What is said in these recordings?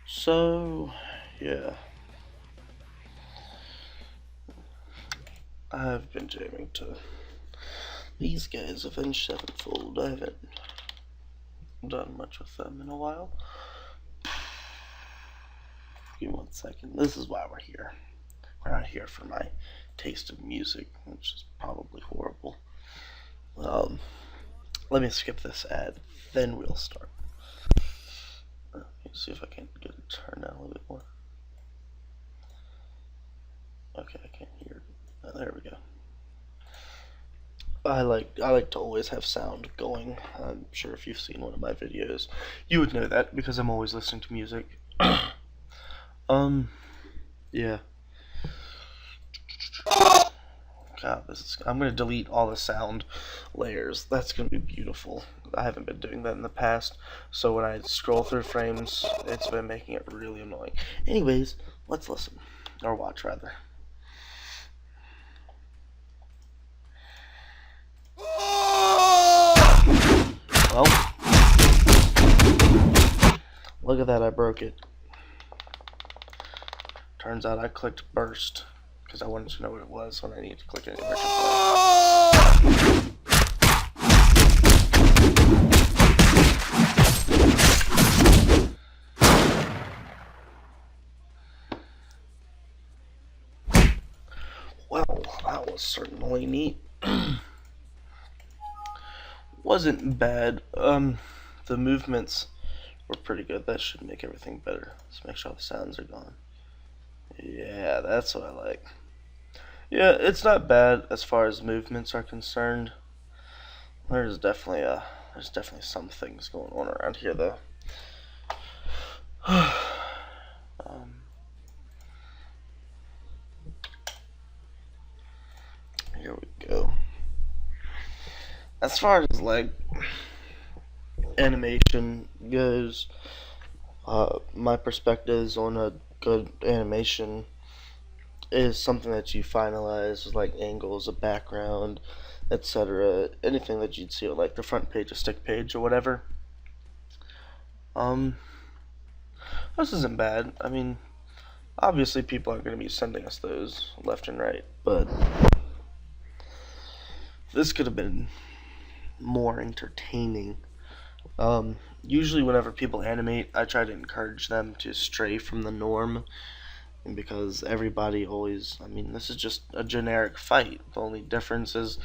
So, yeah, I've been jamming to these guys, Avenged Sevenfold. I haven't done much with them in a while. Give me 1 second. This is why we're here. We're not here for my taste of music, which is probably horrible. Um, Let me skip this ad, then we'll start. Let me see if I can get it turned down a little bit more. Okay, I can't hear it. Oh, there we go. I like to always have sound going. I'm sure if you've seen one of my videos, you would know that because I'm always listening to music. um, yeah. God, I'm gonna delete all the sound layers. That's gonna be beautiful. I haven't been doing that in the past, so when I scroll through frames, it's been making it really annoying. Anyways, let's listen or watch rather. Well, look at that, I broke it. Turns out I clicked burst because I wanted to know what it was when I needed to click it anywhere to play. Well, that was certainly neat. Wasn't bad. The movements were pretty good. That should make everything better. Let's make sure all the sounds are gone. Yeah, that's what I like. Yeah, it's not bad as far as movements are concerned. There's definitely some things going on around here though. Here we go. As far as like animation goes, my perspectives on a good animation is something that you finalize, like angles, a background, etc. Anything that you'd see on like the front page, a stick page, or whatever. Um, this isn't bad. I mean, obviously people aren't going to be sending us those left and right, but this could have been more entertaining. Usually whenever people animate, I try to encourage them to stray from the norm, and because everybody always, I mean, this is just a generic fight. The only difference is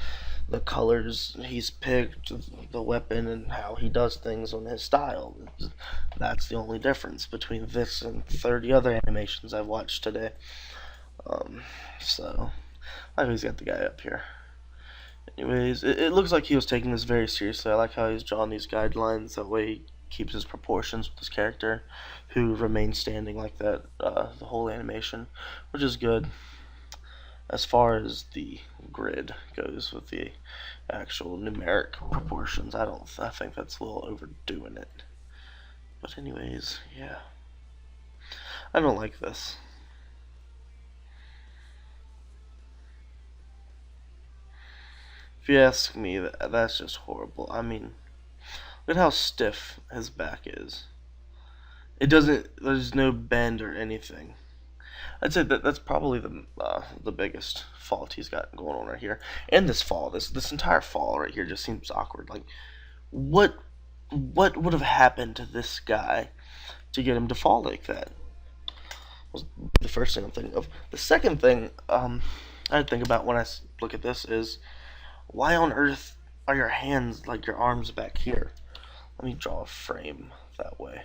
the colors he's picked, the weapon, and how he does things on his style. That's the only difference between this and 30 other animations I've watched today. So, I always got the guy up here. Anyways, it looks like he was taking this very seriously. I like how he's drawing these guidelines. That way he keeps his proportions with his character, who remains standing like that the whole animation, which is good. As far as the grid goes with the actual numeric proportions, I think that's a little overdoing it. But anyways, yeah. I don't like this. If you ask me, that's just horrible. I mean, look at how stiff his back is. There's no bend or anything. I'd say that's probably the biggest fault he's got going on right here. And this entire fall right here just seems awkward. Like, what would have happened to this guy to get him to fall like that? Was the first thing I'm thinking of. The second thing I think about when I look at this is, why on earth are your hands, like your arms, back here? Let me draw a frame that way.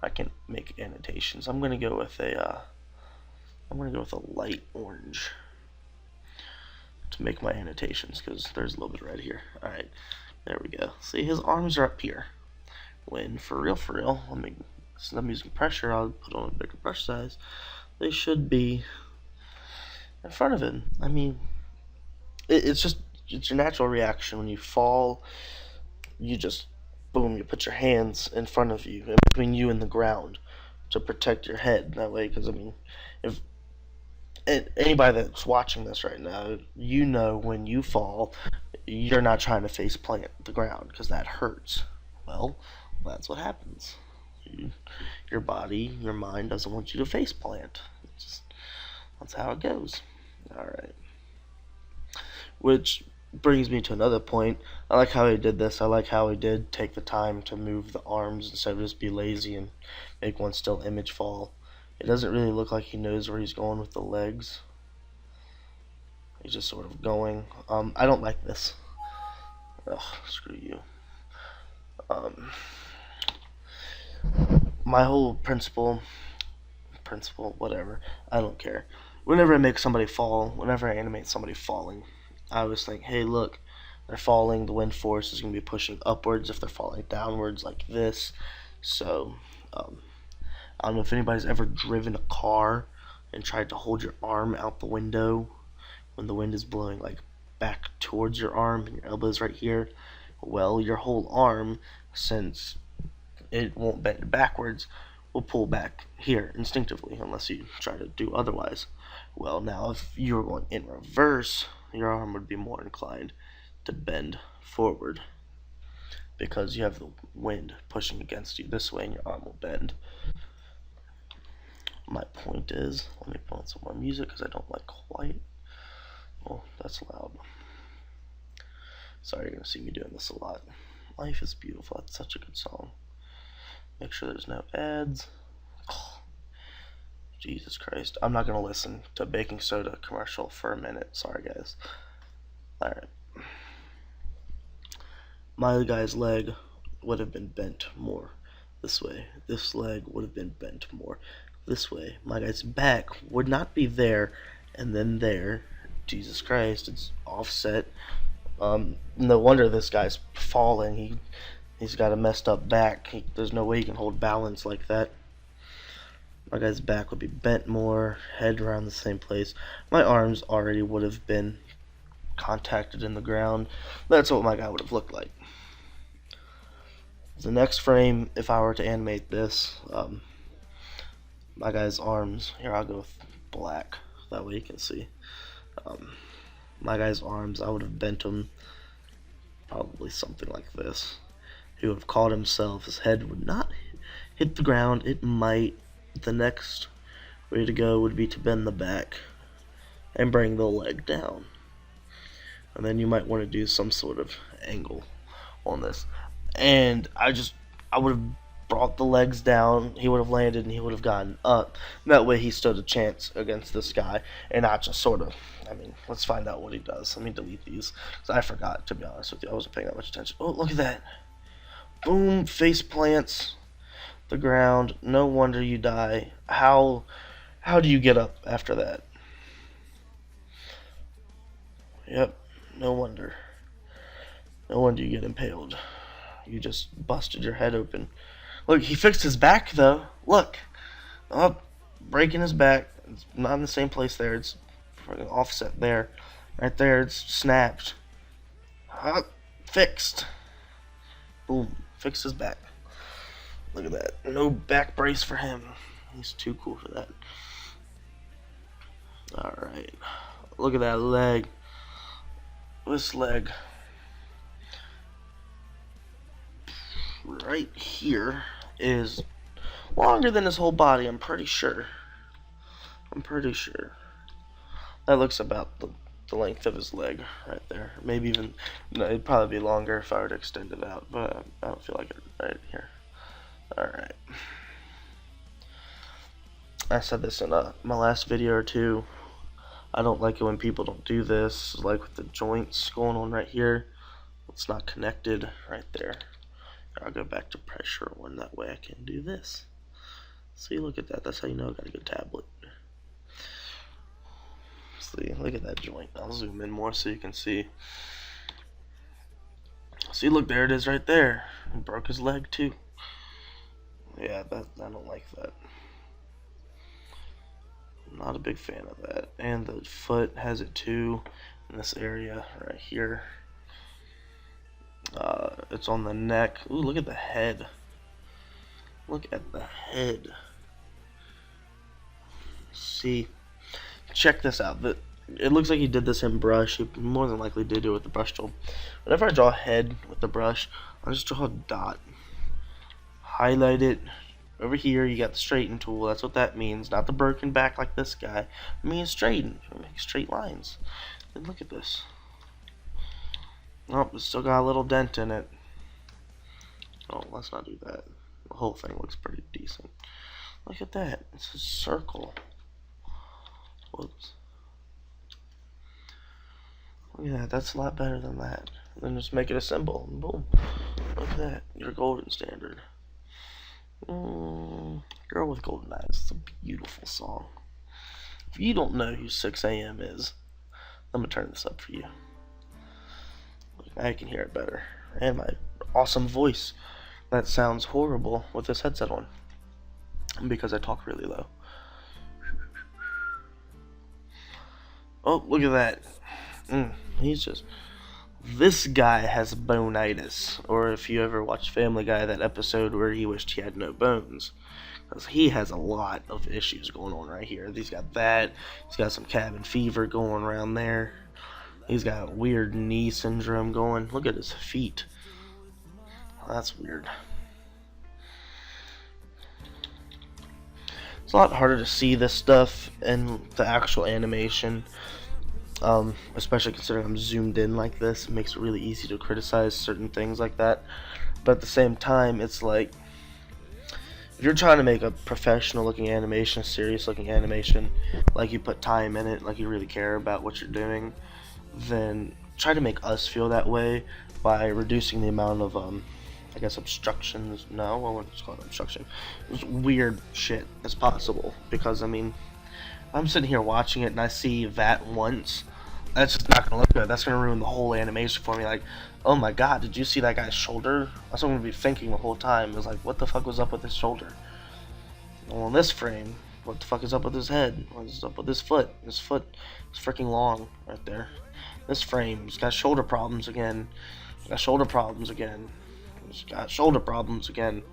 I can make annotations. I'm gonna go with a light orange to make my annotations because there's a little bit right here. All right, there we go. See, his arms are up here. When for real, since I'm using pressure, I'll put on a bigger brush size. They should be in front of him. I mean, it's your natural reaction when you fall. You just boom, you put your hands in front of you, in between you and the ground, to protect your head. That way, because I mean, if anybody that's watching this right now, you know when you fall, you're not trying to face plant the ground because that hurts. Well, that's what happens. Your body, your mind doesn't want you to face plant. That's how it goes. Alright. Which brings me to another point. I like how he did this. I like how he did take the time to move the arms instead of just be lazy and make one still image fall. It doesn't really look like he knows where he's going with the legs. He's just sort of going. I don't like this. Ugh, screw you. My whole principle, whatever, I don't care. Whenever I make somebody fall, whenever I animate somebody falling, I always think, hey, look, they're falling, the wind force is going to be pushing upwards if they're falling downwards like this. So, I don't know if anybody's ever driven a car and tried to hold your arm out the window when the wind is blowing like back towards your arm and your elbow is right here. Well, your whole arm, since it won't bend backwards, will pull back here instinctively unless you try to do otherwise. Well, now if you were going in reverse, your arm would be more inclined to bend forward because you have the wind pushing against you this way and your arm will bend. My point is, let me put on some more music because I don't like quiet. Oh, that's loud. Sorry, you're going to see me doing this a lot. Life is Beautiful, that's such a good song. Make sure there's no ads. Oh, Jesus Christ. I'm not going to listen to a baking soda commercial for a minute. Sorry, guys. Alright. My guy's leg would have been bent more this way. This leg would have been bent more this way. My guy's back would not be there and then there. Jesus Christ, it's offset. No wonder this guy's falling. He's got a messed up back. There's no way he can hold balance like that. My guy's back would be bent more, head around the same place. My arms already would have been contacted in the ground. That's what my guy would have looked like. The next frame, if I were to animate this, my guy's arms, here I'll go with black, that way you can see. My guy's arms, I would have bent them probably something like this. He would have caught himself, his head would not hit the ground, it might. The next way to go would be to bend the back and bring the leg down. And then you might want to do some sort of angle on this. And I would have brought the legs down, he would have landed and he would have gotten up. That way he stood a chance against this guy and not just sort of, let's find out what he does. Let me delete these because I forgot, to be honest with you. I wasn't paying that much attention. Oh, look at that. Boom, face plants the ground. No wonder you die. How do you get up after that? Yep, no wonder. No wonder you get impaled. You just busted your head open. Look, he fixed his back though. Look. Oh, breaking his back. It's not in the same place there. It's offset there. Right there, it's snapped. Fixed. Boom. Fixed his back. Look at that. No back brace for him. He's too cool for that. Alright. Look at that leg. This leg. Right here is longer than his whole body, I'm pretty sure. That looks about the length of his leg right there. Maybe even, no, it'd probably be longer if I were to extend it out, but I don't feel like it right here. Alright. I said this in my last video or two. I don't like it when people don't do this, like with the joints going on right here. It's not connected right there. I'll go back to pressure one, that way I can do this. See, look at that. That's how you know I got a good tablet. See, look at that joint. I'll zoom in more so you can see. See, look, there it is right there. He broke his leg too. Yeah, I don't like that. I'm not a big fan of that. And the foot has it too in this area right here. It's on the neck. Ooh, look at the head. Look at the head. See, check this out. It looks like he did this in brush. He more than likely did it with the brush tool. Whenever I draw a head with the brush, I just draw a dot, highlight it, Over here, you got the straighten tool. That's what that means. Not the broken back like this guy. It means straighten. It makes straight lines. And look at this. Nope, it's still got a little dent in it. Oh, let's not do that. The whole thing looks pretty decent. Look at that. It's a circle. Whoops. Look at that. That's a lot better than that. And then just make it a symbol. And boom. Look at that. Your golden standard. Girl with Golden Eyes. It's a beautiful song. If you don't know who 6 a.m. is, I'm going to turn this up for you. Now you can hear it better. And my awesome voice that sounds horrible with this headset on. Because I talk really low. Oh, look at that. He's just... This guy has bonitis. Or if you ever watched Family Guy, that episode where he wished he had no bones. Because he has a lot of issues going on right here. He's got that. He's got some cabin fever going around there. He's got weird knee syndrome going. Look at his feet. That's weird. It's a lot harder to see this stuff in the actual animation. Especially considering I'm zoomed in like this. It makes it really easy to criticize certain things like that. But at the same time, it's like, if you're trying to make a professional looking animation, serious looking animation, like you put time in it, like you really care about what you're doing, then try to make us feel that way by reducing the amount of, I guess, obstructions. No, I wouldn't call it obstruction. It's weird shit as possible. Because, I mean, I'm sitting here watching it and I see that once. That's just not going to look good. That's going to ruin the whole animation for me. Like, oh my god, did you see that guy's shoulder? That's what I'm going to be thinking the whole time. It's like, what the fuck was up with his shoulder? Well, in this frame, what the fuck is up with his head? What is up with his foot? His foot is freaking long right there. This frame, he's got shoulder problems again. He's got shoulder problems again. He's got shoulder problems again.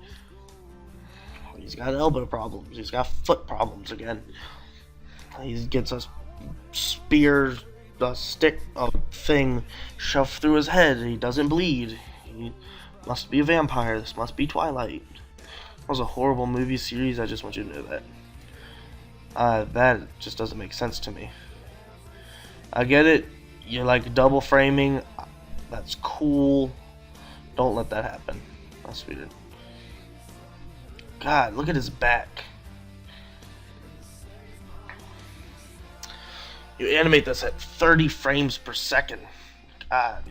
He's got elbow problems. He's got foot problems again. He gets a spear, a stick, a thing shoved through his head. He doesn't bleed. He must be a vampire. This must be Twilight. That was a horrible movie series. I just want you to know that. That just doesn't make sense to me. I get it. You're like double framing. That's cool. Don't let that happen. That's weird. God, look at his back. You animate this at 30 frames per second. God.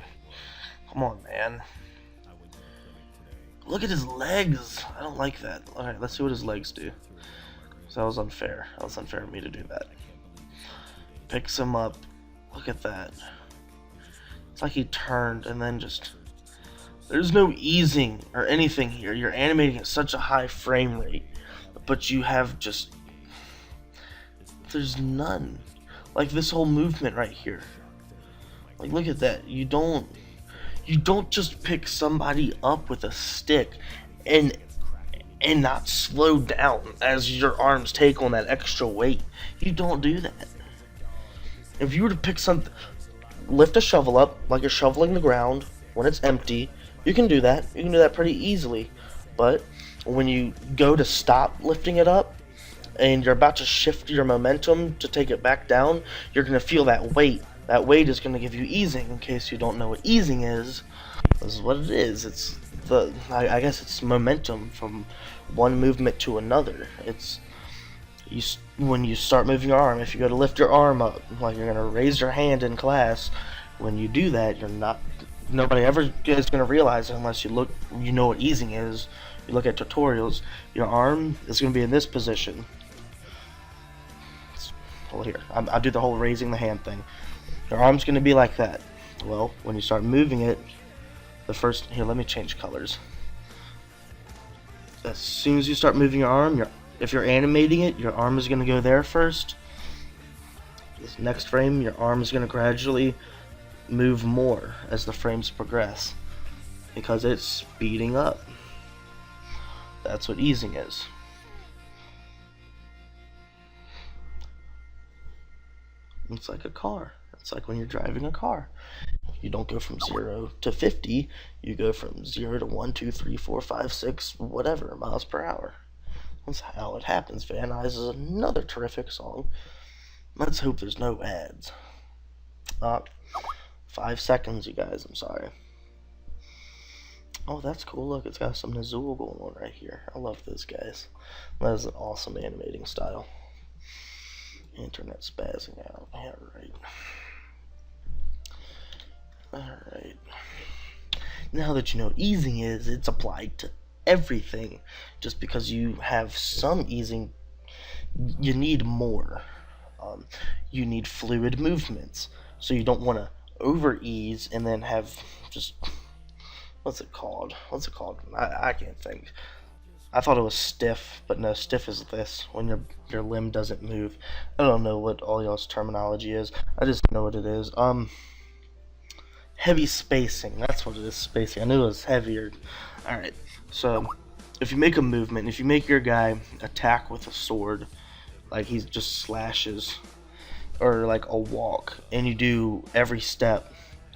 Come on, man. Look at his legs. I don't like that. Alright, let's see what his legs do. So that was unfair. That was unfair of me to do that. Picks him up. Look at that. It's like he turned and then just... There's no easing or anything here. You're animating at such a high frame rate. But you have just... There's none. Like this whole movement right here. Like, look at that. You don't just pick somebody up with a stick and not slow down as your arms take on that extra weight. You don't do that. If you were to pick something, lift a shovel up like you're shoveling the ground when it's empty, you can do that. You can do that pretty easily. But when you go to stop lifting it up and you're about to shift your momentum to take it back down, you're going to feel that weight. That weight is going to give you easing. In case you don't know what easing is, this is what it is. It's I guess it's momentum from one movement to another. It's when you start moving your arm. If you go to lift your arm up, like you're going to raise your hand in class, when you do that, nobody ever is going to realize it unless you know what easing is. You look at tutorials, your arm is going to be in this position. Well, here, I'll do the whole raising the hand thing. Your arm's going to be like that. Well, when you start moving it, here, let me change colors. As soon as you start moving your arm, if you're animating it, your arm is going to go there first. This next frame, your arm is going to gradually move more as the frames progress, because it's speeding up. That's what easing is. It's like a car. It's like when you're driving a car. You don't go from 0 to 50. You go from 0 to 1, 2, 3, 4, 5, 6, whatever miles per hour. That's how it happens. Van Nuys is another terrific song. Let's hope there's no ads. 5 seconds, you guys. I'm sorry. Oh, that's cool. Look, it's got some Nazul going on right here. I love this, guys. That is an awesome animating style. Internet spazzing out. Alright. Alright. Now that you know what easing is, it's applied to everything. Just because you have some easing, you need more. You need fluid movements. So you don't want to over ease and then have just, what's it called? I can't think. I thought it was stiff, but no, stiff is this, when your limb doesn't move. I don't know what all y'all's terminology is. I just know what it is. Heavy spacing, that's what it is, spacing. I knew it was heavier. Alright, so if you make a movement, if you make your guy attack with a sword, like he just slashes, or like a walk, and you do every step,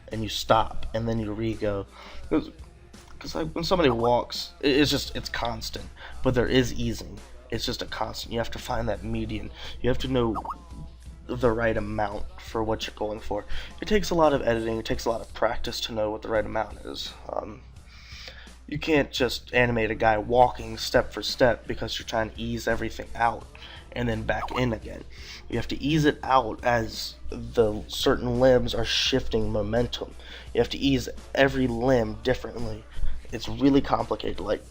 and you stop, and then you re-go. Because like when somebody walks, it's constant, but there is easing. It's just a constant. You have to find that median. You have to know the right amount for what you're going for. It takes a lot of editing. It takes a lot of practice to know what the right amount is. You can't just animate a guy walking step for step because you're trying to ease everything out and then back in again. You have to ease it out as the certain limbs are shifting momentum. You have to ease every limb differently. It's really complicated. Like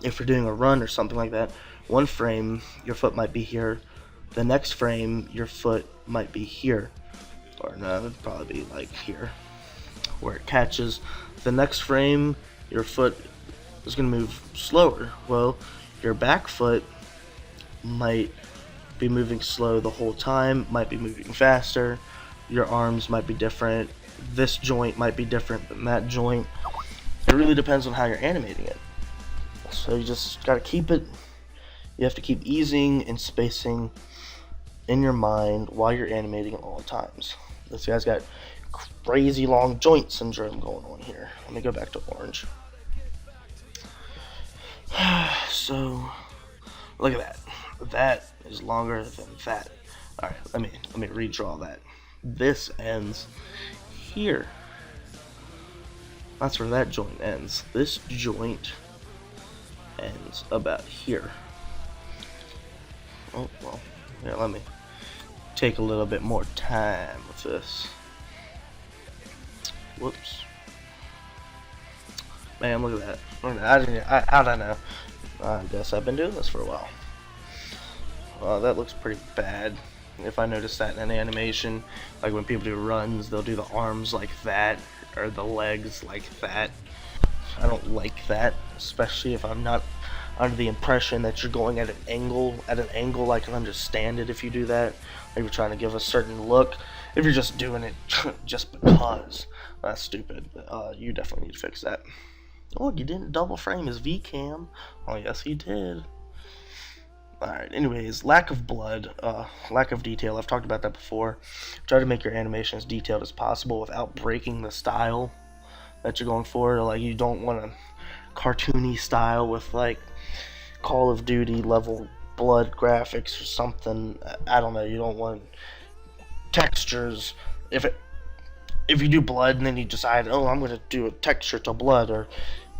if you're doing a run or something like that, one frame your foot might be here, the next frame your foot might be here, or no, it'd probably be like here where it catches. The next frame your foot is going to move slower. Well, your back foot might be moving slow the whole time, might be moving faster. Your arms might be different. This joint might be different than that joint. It really depends on how you're animating it. So you just gotta keep it. You have to keep easing and spacing in your mind while you're animating at all times. This guy's got crazy long joint syndrome going on here. Let me go back to orange. So look at that. That is longer than that. All right, let me redraw that. This ends here. That's where that joint ends. This joint ends about here. Oh, well, here, let me take a little bit more time with this. Whoops. Man, look at that. How'd I know? I guess I've been doing this for a while. That looks pretty bad. If I notice that in an animation, like when people do runs, they'll do the arms like that, or the legs like that. I don't like that, especially if I'm not under the impression that you're going at an angle. At an angle, I can understand it if you do that. If you're trying to give a certain look. If you're just doing it just because, that's stupid. You definitely need to fix that. Oh, you didn't double frame his V-cam. Oh, yes, he did. Alright, anyways, lack of blood, lack of detail. I've talked about that before. Try to make your animation as detailed as possible without breaking the style that you're going for. Like, you don't want a cartoony style with, like, Call of Duty level blood graphics or something. I don't know, you don't want textures. If you do blood and then you decide, oh, I'm going to do a texture to blood, or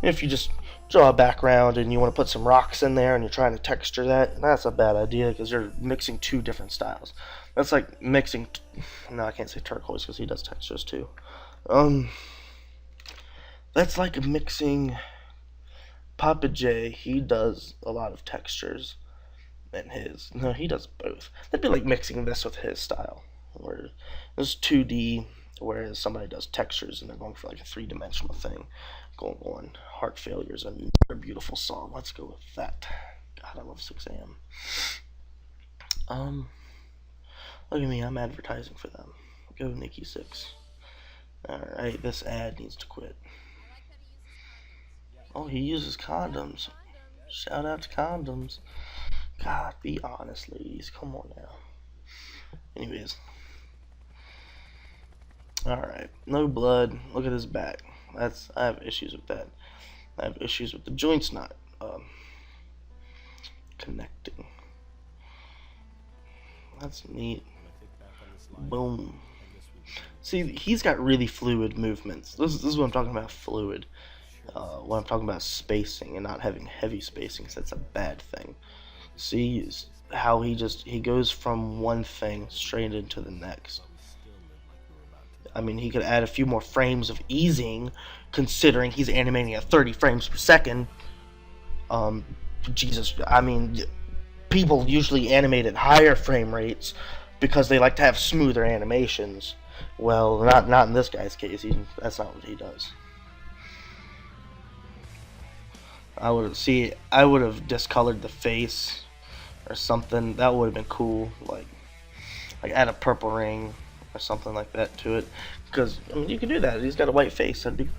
if you just draw a background and you want to put some rocks in there and you're trying to texture that, that's a bad idea because you're mixing two different styles. That's like mixing, no, I can't say turquoise because he does textures too. That's like mixing Papa J, he does a lot of textures in his. No, he does both. That'd be like mixing this with his style, where it's 2D, whereas somebody does textures and they're going for like a three-dimensional thing going on. Heart Failure is another beautiful song. Let's go with that. God, I love 6 a.m. Look at me, I'm advertising for them. Go Nikki 6. Alright, this ad needs to quit. Oh, he uses condoms. Shout out to condoms. God, be honest, ladies. Come on now. Anyways. Alright, no blood. Look at his back. I have issues with that. I have issues with the joints not connecting. That's neat. Boom. See, he's got really fluid movements. This is what I'm talking about, fluid. When I'm talking about spacing and not having heavy spacing, so that's a bad thing. See how he goes from one thing straight into the next. I mean, he could add a few more frames of easing, considering he's animating at 30 frames per second. Jesus, I mean, people usually animate at higher frame rates because they like to have smoother animations. Well, not in this guy's case. That's not what he does. I would have discolored the face or something. That would have been cool. Like add a purple ring or something like that to it. Because I mean, you can do that. He's got a white face. That'd be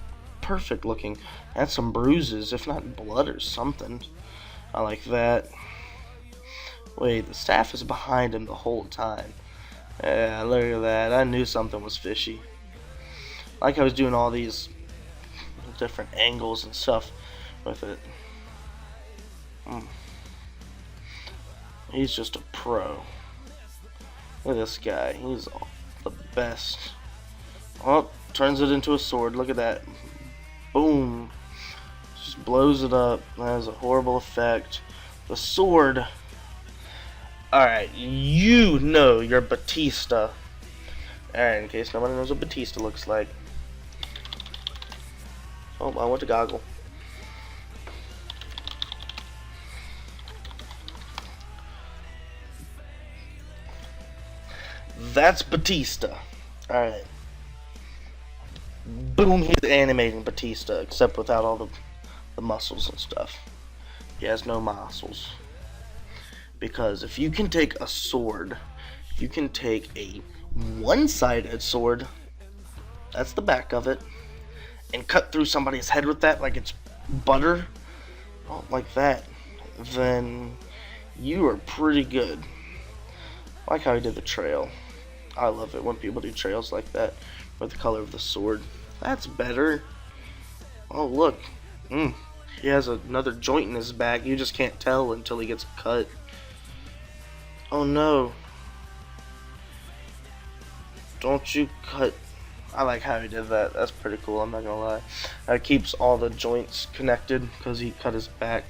perfect looking. Add some bruises, if not blood or something. I like that. Wait, the staff is behind him the whole time. Yeah, look at that. I knew something was fishy. Like I was doing all these different angles and stuff with it. He's just a pro. Look at this guy. He's the best. Oh, turns it into a sword. Look at that. Boom. Just blows it up. That has a horrible effect. The sword. Alright, you know you're Batista. Alright, in case nobody knows what Batista looks like. Oh, I want to goggle. That's Batista. Alright. Boom, he's animating Batista, except without all the muscles and stuff. He has no muscles. Because if you can take a sword, you can take a one-sided sword, that's the back of it, and cut through somebody's head with that like it's butter, like that, then you are pretty good. I like how he did the trail. I love it when people do trails like that with the color of the sword. That's better. Oh, look. He has another joint in his back. You just can't tell until he gets cut. Oh no. Don't you cut. I like how he did that. That's pretty cool, I'm not gonna lie. That keeps all the joints connected because he cut his back.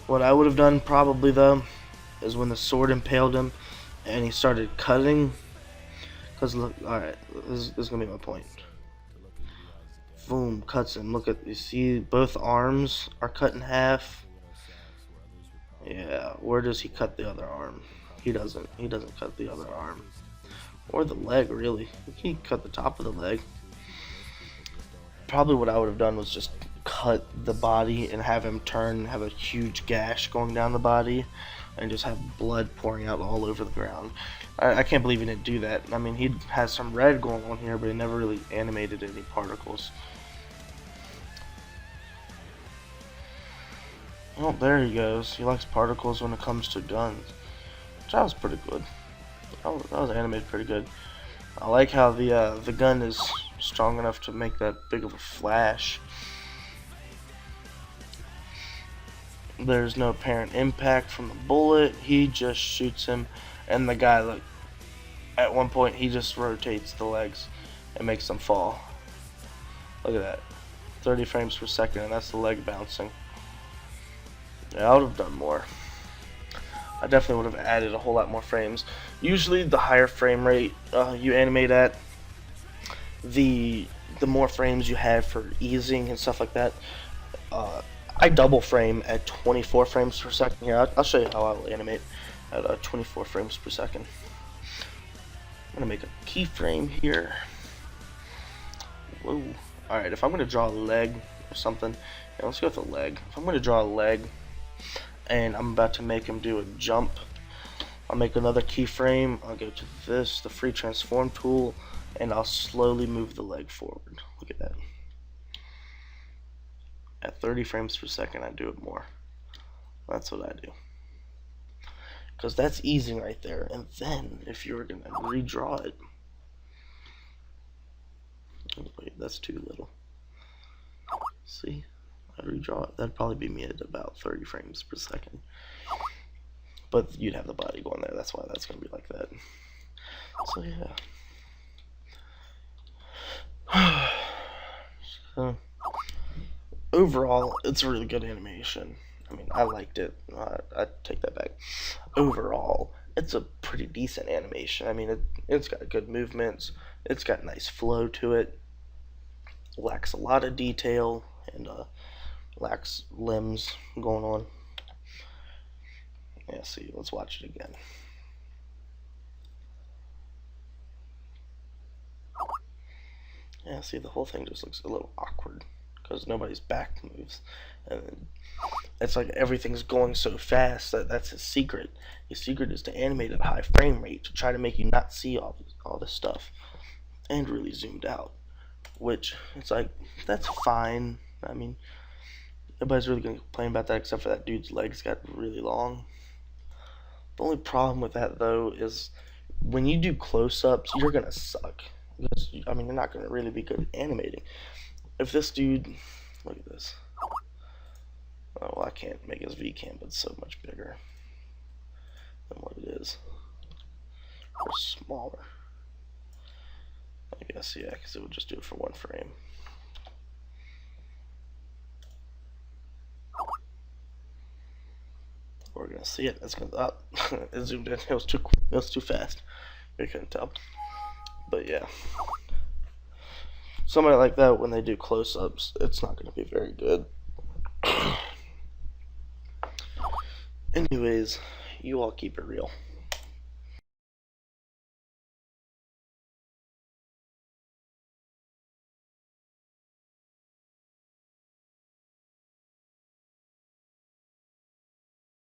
What I would have done probably though is when the sword impaled him and he started cutting. Because look, alright, this is gonna be my point. Boom, cuts him. Look at, you see both arms are cut in half. Yeah, where does he cut the other arm? He doesn't cut the other arm. Or the leg, really. He cut the top of the leg. Probably what I would have done was just cut the body and have him turn, have a huge gash going down the body, and just have blood pouring out all over the ground. I can't believe he didn't do that. I mean, he has some red going on here, but he never really animated any particles. Oh, there he goes. He likes particles when it comes to guns. That was pretty good. That was animated pretty good. I like how the gun is strong enough to make that big of a flash. There's no apparent impact from the bullet. He just shoots him, and the guy, look, at one point he just rotates the legs and makes them fall. Look at that. 30 frames per second, and that's the leg bouncing. Yeah, I would have done more. I definitely would have added a whole lot more frames. Usually the higher frame rate you animate at, the more frames you have for easing and stuff like that. I double frame at 24 frames per second. Here, I'll show you how I will animate at 24 frames per second. I'm gonna make a keyframe here. Whoa. Alright, if I'm gonna draw a leg or something, yeah, let's go with a leg. If I'm gonna draw a leg and I'm about to make him do a jump, I'll make another keyframe. I'll go to this, the free transform tool, and I'll slowly move the leg forward. Look at that. At 30 frames per second, I do it more. That's what I do. Because that's easing right there. And then, if you were going to redraw it... Oh, wait, that's too little. See, I'd redraw it. That'd probably be me at about 30 frames per second. But you'd have the body going there. That's why that's gonna be like that. So yeah. So, overall, it's a really good animation. I mean, I liked it. I take that back. Overall, it's a pretty decent animation. I mean, it's got good movements. It's got nice flow to it. Lacks a lot of detail and lacks limbs going on. Yeah, see, let's watch it again. Yeah, see, the whole thing just looks a little awkward because nobody's back moves. And it's like everything's going so fast that's his secret. His secret is to animate at a high frame rate to try to make you not see all this stuff and really zoomed out. Which, it's like, that's fine. I mean, nobody's really going to complain about that except for that dude's legs got really long. The only problem with that, though, is when you do close-ups, you're going to suck. Because, I mean, you're not going to really be good at animating. If this dude, look at this. Oh, well, I can't make his V-cam, but it's so much bigger than what it is. Or smaller. I guess, yeah, because it would just do it for one frame. We're gonna see it. It's gonna up. It zoomed in. It was too fast. You couldn't tell. But yeah, somebody like that, when they do close-ups, it's not gonna be very good. Anyways, you all keep it real.